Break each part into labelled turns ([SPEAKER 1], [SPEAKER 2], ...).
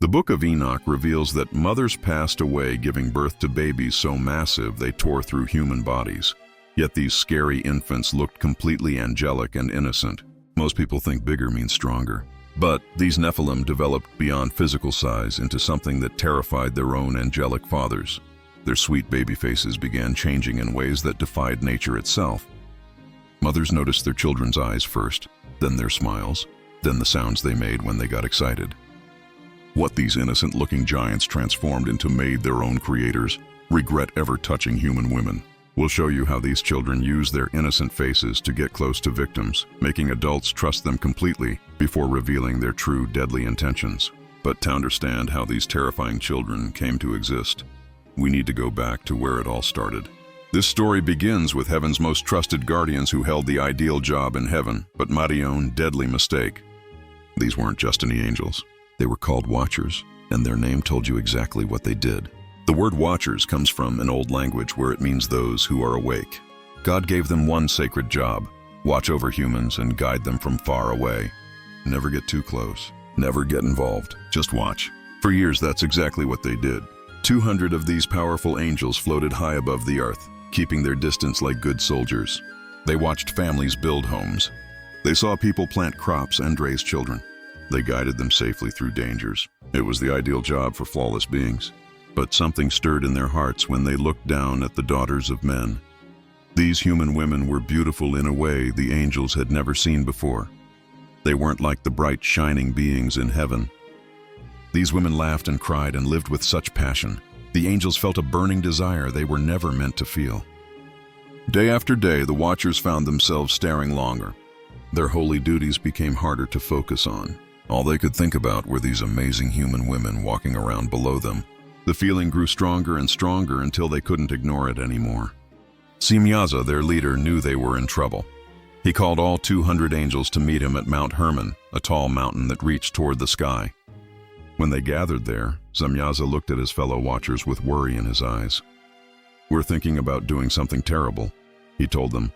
[SPEAKER 1] The book of Enoch reveals that mothers passed away giving birth to babies so massive they tore through human bodies. Yet these scary infants looked completely angelic and innocent. Most people think bigger means stronger. But these Nephilim developed beyond physical size into something that terrified their own angelic fathers. Their sweet baby faces began changing in ways that defied nature itself. Mothers noticed their children's eyes first, then their smiles, then the sounds they made when they got excited. What these innocent-looking giants transformed into made their own creators regret ever touching human women. We'll show you how these children use their innocent faces to get close to victims, making adults trust them completely before revealing their true deadly intentions. But to understand how these terrifying children came to exist, we need to go back to where it all started. This story begins with heaven's most trusted guardians who held the ideal job in heaven, but made their own deadly mistake. These weren't just any angels. They were called Watchers, and their name told you exactly what they did. The word Watchers comes from an old language where it means those who are awake. God gave them one sacred job: watch over humans and guide them from far away. Never get too close. Never get involved. Just watch. For years, that's exactly what they did. 200 of these powerful angels floated high above the earth, keeping their distance like good soldiers. They watched families build homes. They saw people plant crops and raise children. They guided them safely through dangers. It was the ideal job for flawless beings. But something stirred in their hearts when they looked down at the daughters of men. These human women were beautiful in a way the angels had never seen before. They weren't like the bright, shining beings in heaven. These women laughed and cried and lived with such passion. The angels felt a burning desire they were never meant to feel. Day after day, the Watchers found themselves staring longer. Their holy duties became harder to focus on. All they could think about were these amazing human women walking around below them. The feeling grew stronger and stronger until they couldn't ignore it anymore. Semyaza, their leader, knew they were in trouble. He called all 200 angels to meet him at Mount Hermon, a tall mountain that reached toward the sky. When they gathered there, Semyaza looked at his fellow Watchers with worry in his eyes. "We're thinking about doing something terrible," he told them.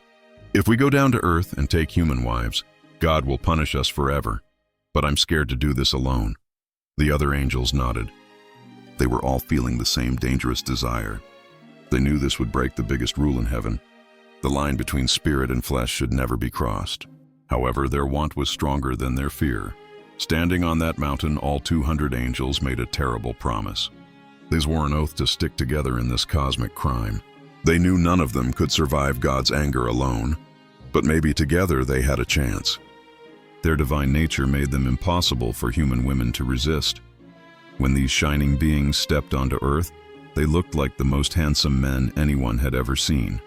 [SPEAKER 1] "If we go down to earth and take human wives, God will punish us forever. But I'm scared to do this alone." The other angels nodded. They were all feeling the same dangerous desire. They knew this would break the biggest rule in heaven. The line between spirit and flesh should never be crossed. However, their want was stronger than their fear. Standing on that mountain, all 200 angels made a terrible promise. They swore an oath to stick together in this cosmic crime. They knew none of them could survive God's anger alone, but maybe together they had a chance. Their divine nature made them impossible for human women to resist. When these shining beings stepped onto earth, they looked like the most handsome men anyone had ever seen.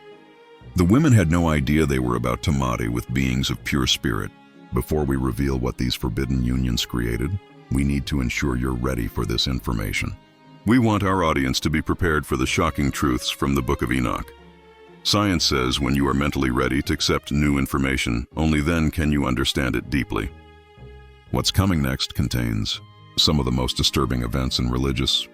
[SPEAKER 1] The women had no idea they were about to marry with beings of pure spirit. Before we reveal what these forbidden unions created, we need to ensure you're ready for this information. We want our audience to be prepared for the shocking truths from the Book of Enoch. Science says when you are mentally ready to accept new information, only then can you understand it deeply. What's coming next contains some of the most disturbing events in religious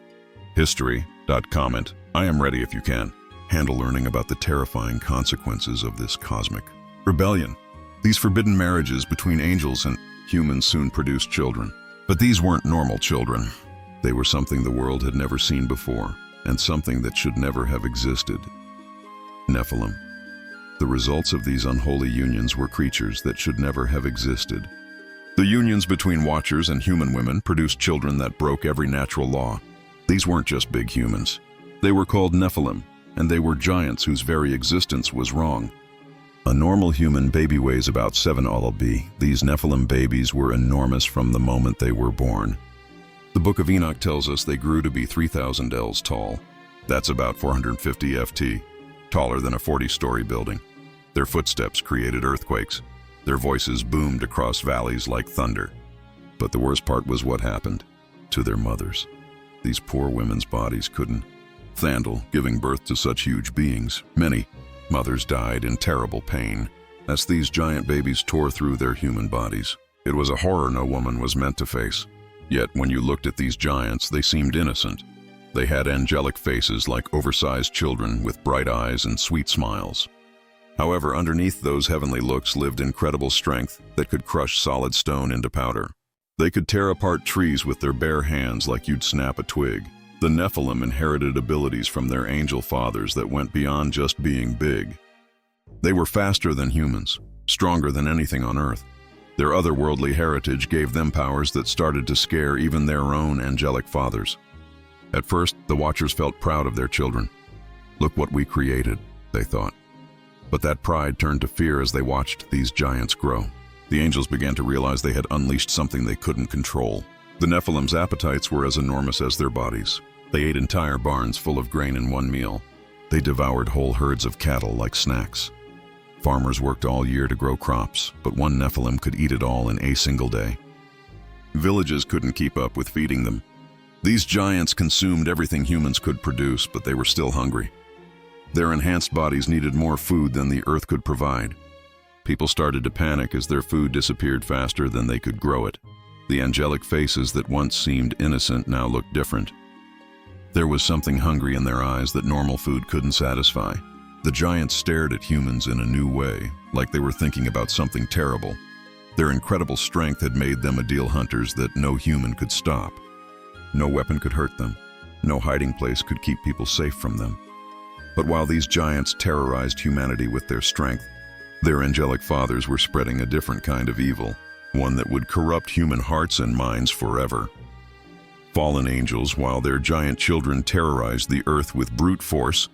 [SPEAKER 1] history. Comment, I am ready if you can. Handle learning about the terrifying consequences of this cosmic rebellion. These forbidden marriages between angels and humans soon produced children. But these weren't normal children. They were something the world had never seen before, and something that should never have existed. Nephilim. The results of these unholy unions were creatures that should never have existed. The unions between Watchers and human women produced children that broke every natural law. These weren't just big humans. They were called Nephilim, and they were giants whose very existence was wrong. A normal human baby weighs about 7 lb. These Nephilim babies were enormous from the moment they were born. The Book of Enoch tells us they grew to be 3,000 ells tall. That's about 450 ft, taller than a 40-story building. Their footsteps created earthquakes. Their voices boomed across valleys like thunder. But the worst part was what happened to their mothers. These poor women's bodies couldn't handle giving birth to such huge beings. Many mothers died in terrible pain as these giant babies tore through their human bodies. It was a horror no woman was meant to face. Yet when you looked at these giants, they seemed innocent. They had angelic faces like oversized children with bright eyes and sweet smiles. However, underneath those heavenly looks lived incredible strength that could crush solid stone into powder. They could tear apart trees with their bare hands like you'd snap a twig. The Nephilim inherited abilities from their angel fathers that went beyond just being big. They were faster than humans, stronger than anything on Earth. Their otherworldly heritage gave them powers that started to scare even their own angelic fathers. At first, the Watchers felt proud of their children. "Look what we created," they thought. But that pride turned to fear as they watched these giants grow. The angels began to realize they had unleashed something they couldn't control. The Nephilim's appetites were as enormous as their bodies. They ate entire barns full of grain in one meal. They devoured whole herds of cattle like snacks. Farmers worked all year to grow crops, but one Nephilim could eat it all in a single day. Villages couldn't keep up with feeding them. These giants consumed everything humans could produce, but they were still hungry. Their enhanced bodies needed more food than the earth could provide. People started to panic as their food disappeared faster than they could grow it. The angelic faces that once seemed innocent now looked different. There was something hungry in their eyes that normal food couldn't satisfy. The giants stared at humans in a new way, like they were thinking about something terrible. Their incredible strength had made them ideal hunters that no human could stop. No weapon could hurt them. No hiding place could keep people safe from them. But while these giants terrorized humanity with their strength, their angelic fathers were spreading a different kind of evil, one that would corrupt human hearts and minds forever. Fallen angels, while their giant children terrorized the earth with brute force,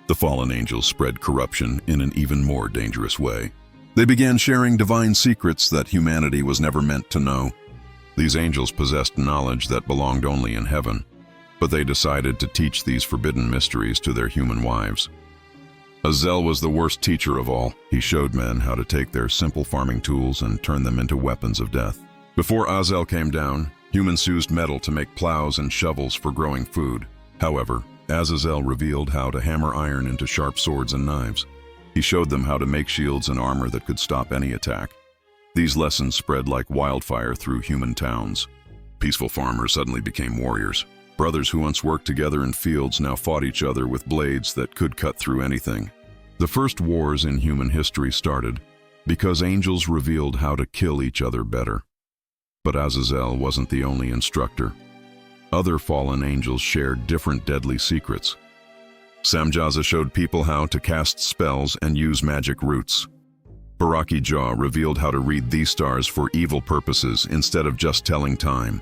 [SPEAKER 1] the fallen angels spread corruption in an even more dangerous way. They began sharing divine secrets that humanity was never meant to know. These angels possessed knowledge that belonged only in heaven, but they decided to teach these forbidden mysteries to their human wives. Azel was the worst teacher of all. He showed men how to take their simple farming tools and turn them into weapons of death. Before Azel came down, humans used metal to make plows and shovels for growing food. However, Azazel revealed how to hammer iron into sharp swords and knives. He showed them how to make shields and armor that could stop any attack. These lessons spread like wildfire through human towns. Peaceful farmers suddenly became warriors. Brothers who once worked together in fields now fought each other with blades that could cut through anything. The first wars in human history started because angels revealed how to kill each other better. But Azazel wasn't the only instructor. Other fallen angels shared different deadly secrets. Samjaza showed people how to cast spells and use magic roots. Baraki Jah revealed how to read these stars for evil purposes instead of just telling time.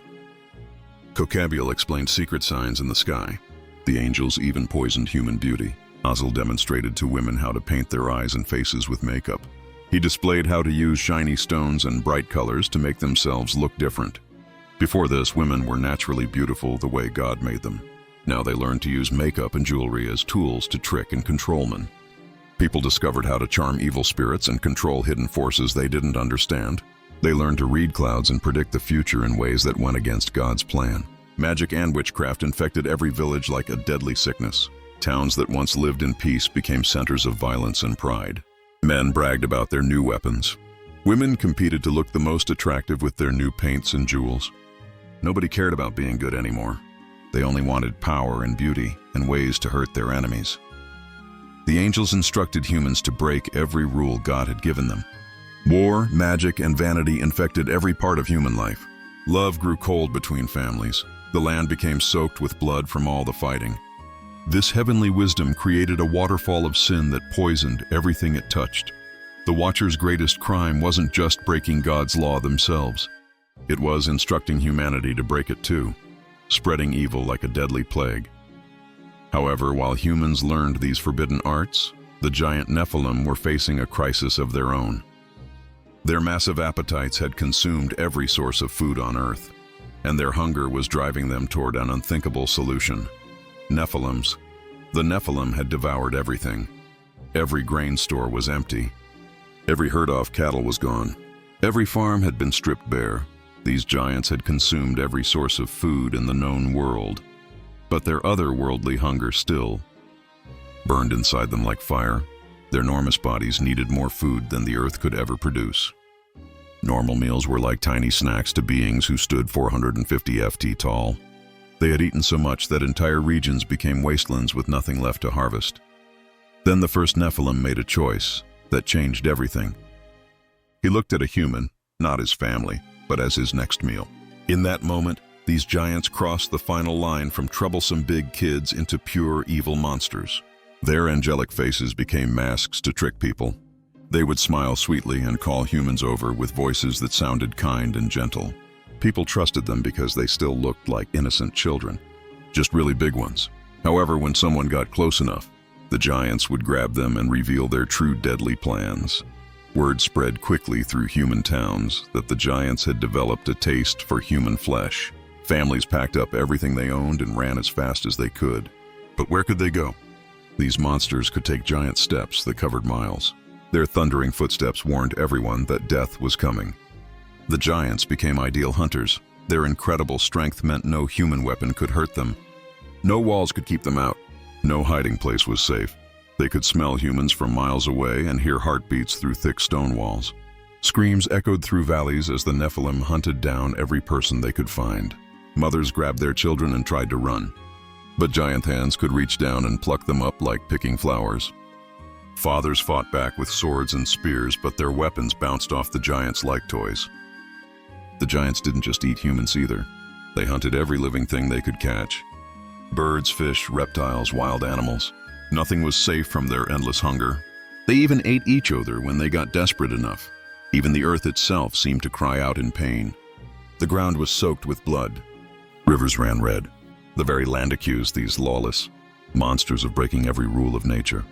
[SPEAKER 1] Kokabul explained secret signs in the sky. The angels even poisoned human beauty. Azel demonstrated to women how to paint their eyes and faces with makeup. He displayed how to use shiny stones and bright colors to make themselves look different. Before this, women were naturally beautiful the way God made them. Now they learned to use makeup and jewelry as tools to trick and control men. People discovered how to charm evil spirits and control hidden forces they didn't understand. They learned to read clouds and predict the future in ways that went against God's plan. Magic and witchcraft infected every village like a deadly sickness. Towns that once lived in peace became centers of violence and pride. Men bragged about their new weapons. Women competed to look the most attractive with their new paints and jewels. Nobody cared about being good anymore. They only wanted power and beauty and ways to hurt their enemies. The angels instructed humans to break every rule God had given them. War, magic, and vanity infected every part of human life. Love grew cold between families. The land became soaked with blood from all the fighting. This heavenly wisdom created a waterfall of sin that poisoned everything it touched. The Watchers' greatest crime wasn't just breaking God's law themselves. It was instructing humanity to break it too, spreading evil like a deadly plague. However, while humans learned these forbidden arts, the giant Nephilim were facing a crisis of their own. Their massive appetites had consumed every source of food on Earth, and their hunger was driving them toward an unthinkable solution. Nephilims. The Nephilim had devoured everything. Every grain store was empty. Every herd of cattle was gone. Every farm had been stripped bare. These giants had consumed every source of food in the known world. But their otherworldly hunger still burned inside them like fire. Their enormous bodies needed more food than the earth could ever produce. Normal meals were like tiny snacks to beings who stood 450 ft tall. They had eaten so much that entire regions became wastelands with nothing left to harvest. Then the first Nephilim made a choice that changed everything. He looked at a human, not his family, but as his next meal. In that moment, these giants crossed the final line from troublesome big kids into pure evil monsters. Their angelic faces became masks to trick people. They would smile sweetly and call humans over with voices that sounded kind and gentle. People trusted them because they still looked like innocent children, just really big ones. However, when someone got close enough, the giants would grab them and reveal their true deadly plans. Word spread quickly through human towns that the giants had developed a taste for human flesh. Families packed up everything they owned and ran as fast as they could. But where could they go? These monsters could take giant steps that covered miles. Their thundering footsteps warned everyone that death was coming. The giants became ideal hunters. Their incredible strength meant no human weapon could hurt them. No walls could keep them out. No hiding place was safe. They could smell humans from miles away and hear heartbeats through thick stone walls. Screams echoed through valleys as the Nephilim hunted down every person they could find. Mothers grabbed their children and tried to run, but giant hands could reach down and pluck them up like picking flowers. Fathers fought back with swords and spears, but their weapons bounced off the giants like toys. The giants didn't just eat humans either. They hunted every living thing they could catch. Birds, fish, reptiles, wild animals. Nothing was safe from their endless hunger. They even ate each other when they got desperate enough. Even the earth itself seemed to cry out in pain. The ground was soaked with blood. Rivers ran red. The very land accused these lawless monsters of breaking every rule of nature.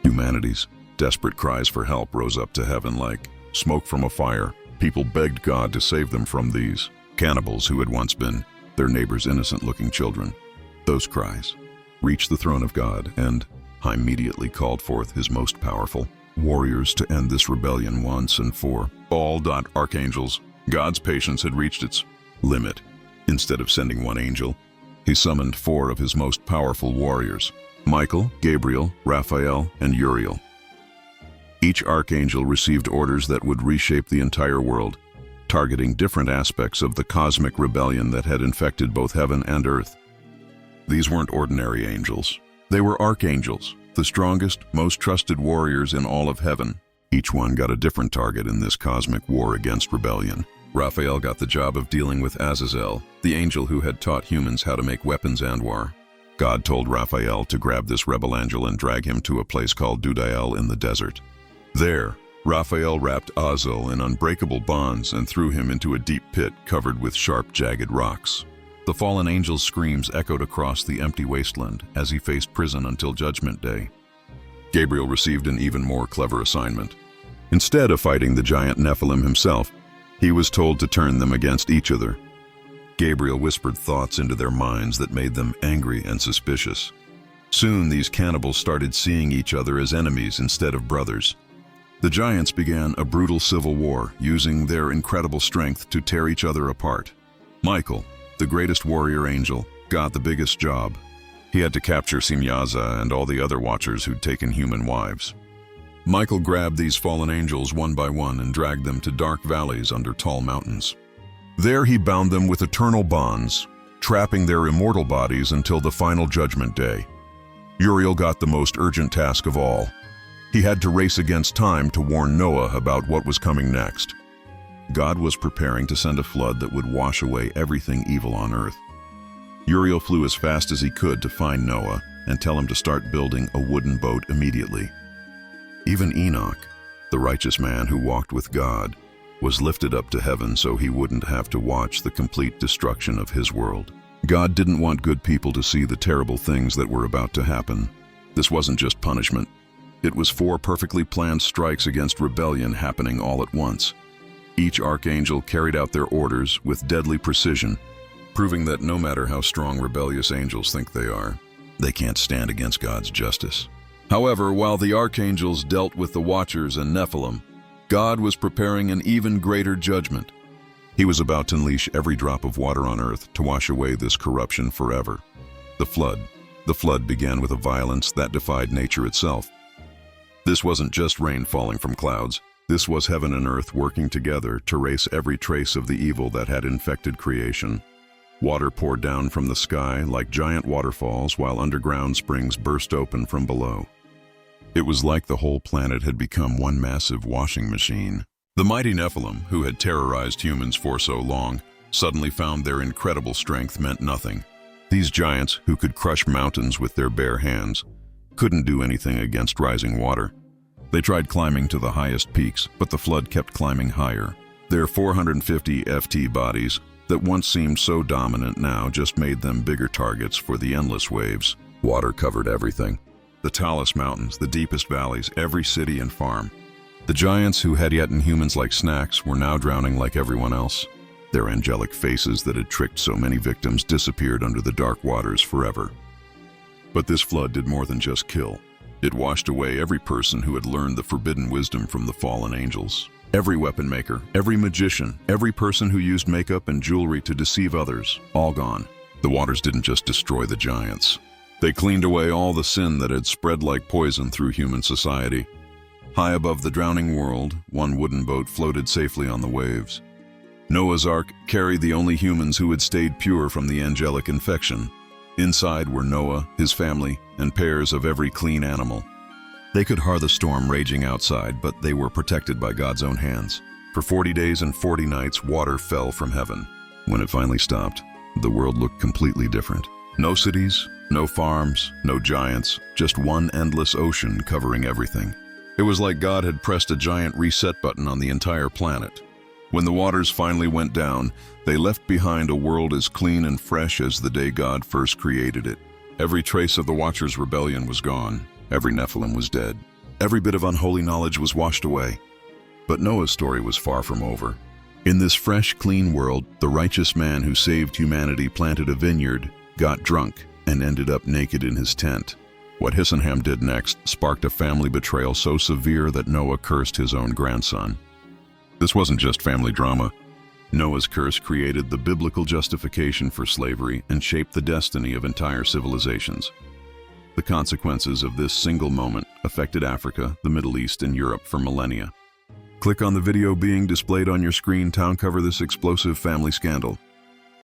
[SPEAKER 1] Humanity's desperate cries for help rose up to heaven like smoke from a fire. People begged God to save them from these cannibals who had once been their neighbors' innocent-looking children. Those cries reached the throne of God, and immediately called forth his most powerful warriors to end this rebellion once and for all. Archangels, God's patience had reached its limit. Instead of sending one angel, he summoned 4 of his most powerful warriors: Michael, Gabriel, Raphael, and Uriel. Each archangel received orders that would reshape the entire world, targeting different aspects of the cosmic rebellion that had infected both heaven and earth. These weren't ordinary angels. They were archangels, the strongest, most trusted warriors in all of heaven. Each one got a different target in this cosmic war against rebellion. Raphael got the job of dealing with Azazel, the angel who had taught humans how to make weapons and war. God told Raphael to grab this rebel angel and drag him to a place called Dudael in the desert. There, Raphael wrapped Azazel in unbreakable bonds and threw him into a deep pit covered with sharp, jagged rocks. The fallen angel's screams echoed across the empty wasteland as he faced prison until Judgment Day. Gabriel received an even more clever assignment. Instead of fighting the giant Nephilim himself, he was told to turn them against each other. Gabriel whispered thoughts into their minds that made them angry and suspicious. Soon these cannibals started seeing each other as enemies instead of brothers. The giants began a brutal civil war, using their incredible strength to tear each other apart. Michael, the greatest warrior angel, got the biggest job. He had to capture Simyaza and all the other watchers who'd taken human wives. Michael grabbed these fallen angels one by one and dragged them to dark valleys under tall mountains. There he bound them with eternal bonds, trapping their immortal bodies until the final Judgment Day. Uriel got the most urgent task of all. He had to race against time to warn Noah about what was coming next. God was preparing to send a flood that would wash away everything evil on earth. Uriel flew as fast as he could to find Noah and tell him to start building a wooden boat immediately. Even Enoch, the righteous man who walked with God, was lifted up to heaven so he wouldn't have to watch the complete destruction of his world. God didn't want good people to see the terrible things that were about to happen. This wasn't just punishment. It was 4 perfectly planned strikes against rebellion happening all at once. Each archangel carried out their orders with deadly precision, proving that no matter how strong rebellious angels think they are, they can't stand against God's justice. However, while the archangels dealt with the Watchers and Nephilim, God was preparing an even greater judgment. He was about to unleash every drop of water on earth to wash away this corruption forever. The flood. The flood began with a violence that defied nature itself. This wasn't just rain falling from clouds. This was heaven and earth working together to erase every trace of the evil that had infected creation. Water poured down from the sky like giant waterfalls while underground springs burst open from below. It was like the whole planet had become one massive washing machine. The mighty Nephilim, who had terrorized humans for so long, suddenly found their incredible strength meant nothing. These giants, who could crush mountains with their bare hands, couldn't do anything against rising water. They tried climbing to the highest peaks, but the flood kept climbing higher. Their 450 FT bodies, that once seemed so dominant now, just made them bigger targets for the endless waves. Water covered everything. The tallest mountains, the deepest valleys, every city and farm. The giants who had eaten humans like snacks were now drowning like everyone else. Their angelic faces that had tricked so many victims disappeared under the dark waters forever. But this flood did more than just kill. It washed away every person who had learned the forbidden wisdom from the fallen angels. Every weapon maker, every magician, every person who used makeup and jewelry to deceive others, all gone. The waters didn't just destroy the giants. They cleaned away all the sin that had spread like poison through human society. High above the drowning world, one wooden boat floated safely on the waves. Noah's Ark carried the only humans who had stayed pure from the angelic infection. Inside were Noah, his family, and pairs of every clean animal. They could hear the storm raging outside, but they were protected by God's own hands. For 40 days and 40 nights, water fell from heaven. When it finally stopped, the world looked completely different. No cities, no farms, no giants, just one endless ocean covering everything. It was like God had pressed a giant reset button on the entire planet. When the waters finally went down, they left behind a world as clean and fresh as the day God first created it. Every trace of the Watchers' rebellion was gone. Every Nephilim was dead. Every bit of unholy knowledge was washed away. But Noah's story was far from over. In this fresh, clean world, the righteous man who saved humanity planted a vineyard, got drunk, and ended up naked in his tent. What Hissenham did next sparked a family betrayal so severe that Noah cursed his own grandson. This wasn't just family drama. Noah's curse created the biblical justification for slavery and shaped the destiny of entire civilizations. The consequences of this single moment affected Africa, the Middle East, and Europe for millennia. Click on the video being displayed on your screen to uncover this explosive family scandal.